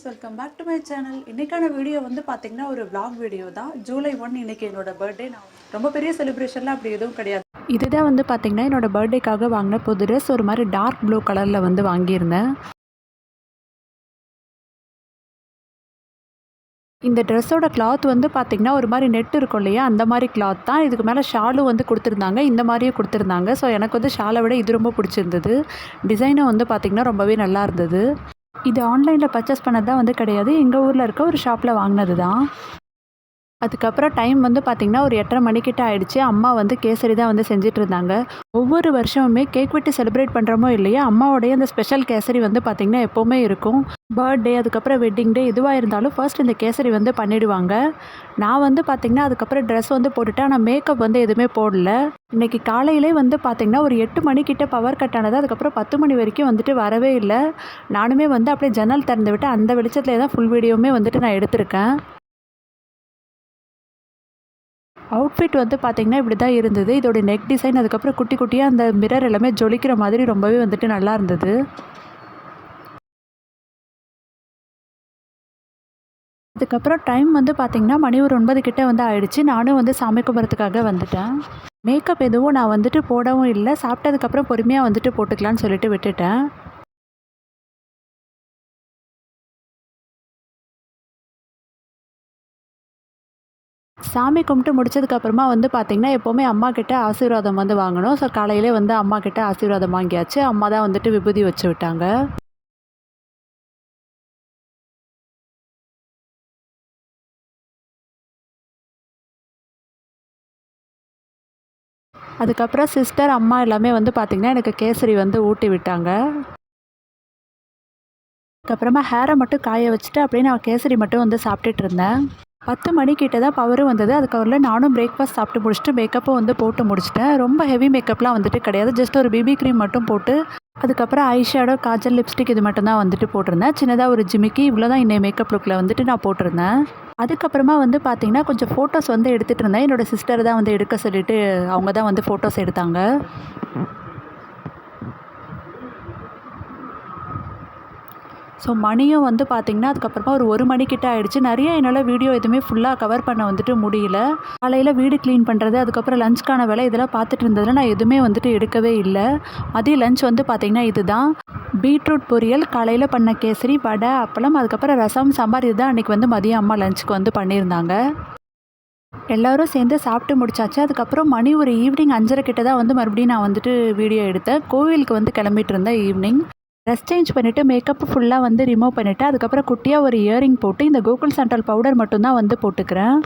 Friends, welcome back to my channel. இன்றைக்கான video வந்து பார்த்திங்கன்னா ஒரு vlog வீடியோ தான். ஜூலை 1 இன்றைக்கி என்னோடய பர்த்டே. நான் ரொம்ப பெரிய செலிப்ரேஷன்லாம் அப்படி எதுவும் கிடையாது. இதுதான் வந்து பார்த்திங்கன்னா என்னோடய பர்த்டேக்காக வாங்கின புது ட்ரெஸ். ஒரு மாதிரி டார்க் ப்ளூ கலரில் வந்து வாங்கியிருந்தேன். இந்த ட்ரெஸ்ஸோட கிளாத் வந்து பார்த்திங்கன்னா ஒரு மாதிரி நெட் இருக்கும் இல்லையா, அந்த மாதிரி கிளாத் தான். இதுக்கு மேலே ஷாலும் வந்து கொடுத்துருந்தாங்க, இந்த மாதிரியே கொடுத்துருந்தாங்க. ஸோ எனக்கு வந்து ஷாலை விட இது ரொம்ப பிடிச்சிருந்தது. டிசைனும் வந்து பார்த்திங்கன்னா ரொம்பவே நல்லா இருந்தது. இது ஆன்லைனில் பர்ச்சேஸ் பண்ணது தான் வந்து கிடையாது, எங்கள் ஊரில் இருக்க ஒரு ஷாப்பில் வாங்கினது தான். அதுக்கப்புறம் டைம் வந்து பார்த்திங்கன்னா ஒரு 8:30 மணிக்கிட்ட ஆயிடுச்சு. அம்மா வந்து கேசரி தான் வந்து செஞ்சுட்டு இருந்தாங்க. ஒவ்வொரு வருஷமுமே கேக் வெட்டி செலிப்ரேட் பண்ணுறோமோ இல்லையா, அம்மாவோடைய அந்த ஸ்பெஷல் கேசரி வந்து பார்த்திங்கன்னா எப்போவுமே இருக்கும். பர்த்டே, அதுக்கப்புறம் வெட்டிங் டே எதுவாக இருந்தாலும் ஃபர்ஸ்ட் இந்த கேசரி வந்து பண்ணிவிடுவாங்க. நான் வந்து பார்த்திங்கன்னா அதுக்கப்புறம் ட்ரெஸ் வந்து போட்டுட்டேன், ஆனால் மேக்கப் வந்து எதுவுமே போடல. இன்றைக்கி காலையிலே வந்து பார்த்திங்கன்னா ஒரு 8 மணிக்கிட்ட பவர் கட் ஆனது. அதுக்கப்புறம் 10 மணி வரைக்கும் வந்துட்டு வரவே இல்லை. நானுமே வந்து அப்படியே ஜன்னல் திறந்து விட்டு அந்த வெளிச்சத்துலேயே தான் ஃபுல் வீடியோவுமே வந்துட்டு நான் எடுத்திருக்கேன். அவுட்ஃபிட் வந்து பார்த்திங்கன்னா இப்படி தான் இருந்தது. இதோட நெக் டிசைன், அதுக்கப்புறம் குட்டி குட்டியாக அந்த மிரர் எல்லாமே ஜொலிக்கிற மாதிரி ரொம்பவே வந்துட்டு நல்லா இருந்தது. அதுக்கப்புறம் டைம் வந்து பார்த்திங்கன்னா மணி ஒரு 9 கிட்ட வந்து ஆயிடுச்சு. நானும் வந்து சாமி கும்பிட்றதுக்காக வந்துட்டேன். மேக்கப் எதுவும் நான் வந்துட்டு போடவும் இல்லை. சாப்பிட்டதுக்கப்புறம் பொறுமையாக வந்துட்டு போட்டுக்கலான்னு சொல்லிட்டு விட்டுட்டேன். சாமி கும்பிட்டு முடிச்சதுக்கப்புறமா வந்து பார்த்திங்கன்னா எப்போவுமே அம்மாக்கிட்ட ஆசீர்வாதம் வந்து வாங்கணும். ஸோ காலையிலே வந்து அம்மாக்கிட்ட ஆசீர்வாதம் வாங்கியாச்சு. அம்மா தான் வந்துட்டு விபூதி வச்சு விட்டாங்க. அதுக்கப்புறம் சிஸ்டர், அம்மா எல்லாமே வந்து பார்த்திங்கன்னா எனக்கு கேசரி வந்து ஊட்டி விட்டாங்க. அதுக்கப்புறமா ஹேரை மட்டும் காய வச்சுட்டு அப்படியே நான் கேசரி மட்டும் வந்து சாப்பிட்டுட்டு இருந்தேன். 10 மணிக்கிட்ட தான் பவரும் வந்தது. அதுக்கப்புறம் நானும் பிரேக்ஃபாஸ்ட் சாப்பிட்டு முடிச்சுட்டு மேக்கப்பும் வந்து போட்டு முடிச்சிட்டேன். ரொம்ப ஹெவி மேக்கப்லாம் வந்துட்டு கிடையாது. ஜஸ்ட் ஒரு பிபி க்ரீம் மட்டும் போட்டு, அதுக்கப்புறம் ஐ ஷேடோ, காஜல், லிப்ஸ்டிக் இது மட்டும் தான் வந்துட்டு போட்டிருந்தேன். சின்னதாக ஒரு ஜிமிக்கி, இவ்வளோ தான் இன்னைய மேக்கப் லுக்கில் வந்துட்டு நான் போட்டிருந்தேன். அதுக்கப்புறமா வந்து பார்த்திங்கன்னா கொஞ்சம் ஃபோட்டோஸ் வந்து எடுத்துகிட்டு இருந்தேன். என்னோடய சிஸ்டர் தான் வந்து எடுக்க சொல்லிவிட்டு அவங்க தான் வந்து ஃபோட்டோஸ் எடுத்தாங்க. ஸோ மணியும் வந்து பார்த்திங்கன்னா அதுக்கப்புறமா ஒரு 1 மணிக்கிட்ட ஆகிடுச்சு. நிறைய என்னால் வீடியோ எதுவுமே ஃபுல்லாக கவர் பண்ண வந்துட்டு முடியல. காலையில் வீடு க்ளீன் பண்ணுறது, அதுக்கப்புறம் லஞ்சுக்கான வேலை இதெல்லாம் பார்த்துட்டு இருந்ததில் நான் எதுவுமே வந்துட்டு எடுக்கவே இல்லை. மதியம் லஞ்ச் வந்து பார்த்திங்கன்னா இதுதான். பீட்ரூட் பொரியல், காலையில் பண்ண கேசரி, வடை, அப்பளம், அதுக்கப்புறம் ரசம், சாம்பார். இதுதான் அன்றைக்கி வந்து மதியம் அம்மா லஞ்சுக்கு வந்து பண்ணியிருந்தாங்க. எல்லோரும் சேர்ந்து சாப்பிட்டு முடிச்சாச்சு. அதுக்கப்புறம் மணி ஒரு ஈவினிங் 5:30 கிட்ட தான் வந்து மறுபடியும் நான் வந்துட்டு வீடியோ எடுத்தேன். கோவிலுக்கு வந்து கிளம்பிட்டு இருந்தேன் ஈவினிங். ட்ரெஸ் சேஞ்ச் பண்ணிவிட்டு மேக்கப் ஃபுல்லாக வந்து ரிமூவ் பண்ணிவிட்டு, அதுக்கப்புறம் குட்டியாக ஒரு இயரிங் போட்டு இந்த கோகுல் சாண்டல் பவுடர் மட்டும்தான் வந்து போட்டுக்கிறேன்.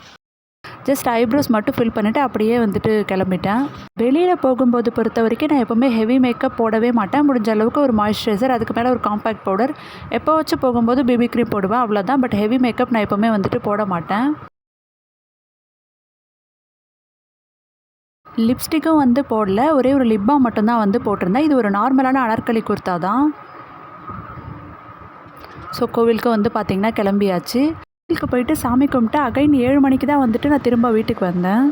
ஜஸ்ட் ஐப்ரோஸ் மட்டும் ஃபில் பண்ணிவிட்டு அப்படியே வந்துட்டு கிளம்பிட்டேன். வெளியில் போகும்போது பொறுத்த வரைக்கும் நான் எப்போவுமே ஹெவி மேக்கப் போடவே மாட்டேன். முடிஞ்ச அளவுக்கு ஒரு மாய்ஸ்சரைசர், அதுக்கு மேலே ஒரு காம்பேக்ட் பவுடர், எப்போ வச்சு போகும்போது பிபி க்ரீம் போடுவேன், அவ்வளோதான். பட் ஹெவி மேக்கப் நான் எப்போவுமே வந்துட்டு போட மாட்டேன். லிப்ஸ்டிக்கும் வந்து போடல, ஒரே ஒரு லிப் பாம் மட்டும்தான் வந்து போட்டிருந்தேன். இது ஒரு நார்மலான அனார்கலி குர்த்தா தான். ஸோ கோவிலுக்கு வந்து பார்த்திங்கன்னா கிளம்பியாச்சு. கோவிலுக்கு போயிட்டு சாமி கும்பிட்டு அகைன் 7 மணிக்கு தான் வந்துட்டு நான் திரும்ப வீட்டுக்கு வந்தேன்.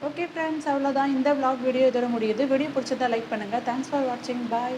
ஓகே ஃப்ரெண்ட்ஸ், அவ்வளோதான். இந்த vlog வீடியோ இதோட முடியுது. வீடியோ பிடிச்சதா லைக் பண்ணுங்கள். தேங்க்ஸ் ஃபார் வாட்சிங். பாய்.